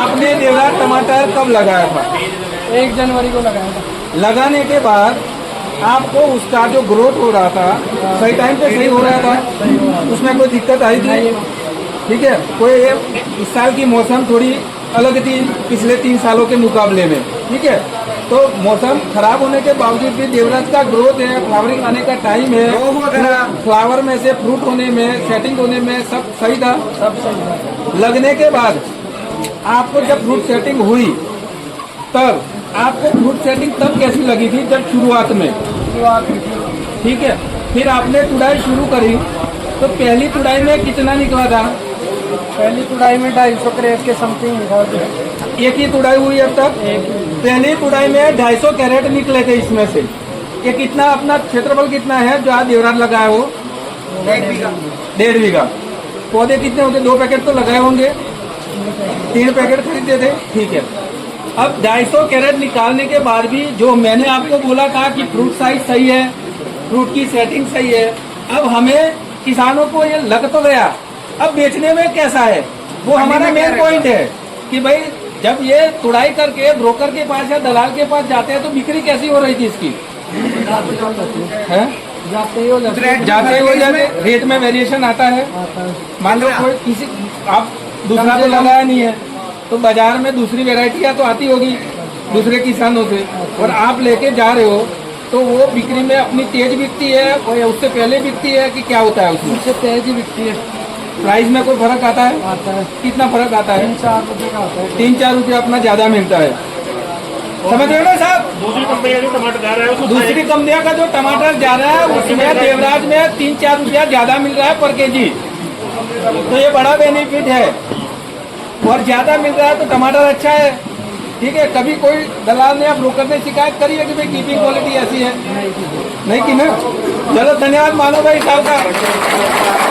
आपने देवराज टमाटर कब लगाया था? 1 जनवरी को लगाया था। लगाने के बाद आपको उसका जो ग्रोथ हो रहा था सही टाइम पे सही हो रहा था? उसमें कोई दिक्कत आई थी? ठीक है, कोई इस साल की मौसम थोड़ी अलग थी पिछले 3 सालों के मुकाबले में, ठीक है। तो मौसम खराब होने के बावजूद भी देवराज का ग्रोथ है, फ्लावरिंग आने का टाइम है, फ्लावर में से फ्रूट होने में, सेटिंग होने में सब सही था। सब सही था। लगने के बाद आपको जब फ्रूट सेटिंग हुई तब आपको फ्रूट सेटिंग तब कैसी लगी थी? जब शुरुआत में, ठीक है। फिर आपने तुड़ाई शुरू करी तो पहली तुड़ाई में कितना निकला था? पहली तुड़ाई में 250 कैरेट के समथिंग निकाल दिया। एक ही तुड़ाई हुई अब तक? एक ही। पहली तुड़ाई में 250 कैरेट निकले थे इसमें से। ये कितना अपना क्षेत्रफल कितना है जो आज देवराज लगाया हो? 1.5 बीघा। पौधे कितने होते? 2 पैकेट तो लगाए होंगे, 3 पैकेट खरीदे थे, ठीक है। अब 250 कैरेट निकालने के बाद भी जो मैंने आपको बोला था कि फ्रूट साइज सही है, फ्रूट की सेटिंग सही है, अब हमें किसानों को ये लग तो गया, अब बेचने में कैसा है वो हमारा मेन पॉइंट है कि भाई जब ये तुड़ाई करके ब्रोकर के पास या दलाल के पास जाते हैं तो बिक्री कैसी हो रही थी इसकी? है जाते ही हो जाते रेट में वेरिएशन आता है। मान लो कोई किसी आप दूसरा तो लगाया नहीं है तो बाजार में दूसरी वेराइटियां तो आती होगी दूसरे किसानों से, और आप लेके जा रहे हो तो वो बिक्री में अपनी तेज बिकती है और उससे पहले बिकती है कि क्या होता है उसमें? उससे तेज ही बिकती है। प्राइस में कोई फर्क आता है? आता है। कितना फर्क आता है? 3-4 रुपये का आता है। 3-4 रुपये अपना ज्यादा मिलता है। समझ रहे हो ना साहब? दूसरी कंपनी जो टमाटर जा रहा है दूसरी कंपनियों का जो टमाटर जा रहा है उसमें देवराज में 3-4 रुपया ज्यादा मिल रहा है पर केजी, तो ये बड़ा बेनिफिट है और ज्यादा मिल रहा है तो टमाटर अच्छा है, ठीक है। कभी कोई दलाल ने या ब्रोकर ने शिकायत करी है कि भाई कीपिंग क्वालिटी ऐसी है? नहीं की ना। चलो धन्यवाद मानो भाई साहब का।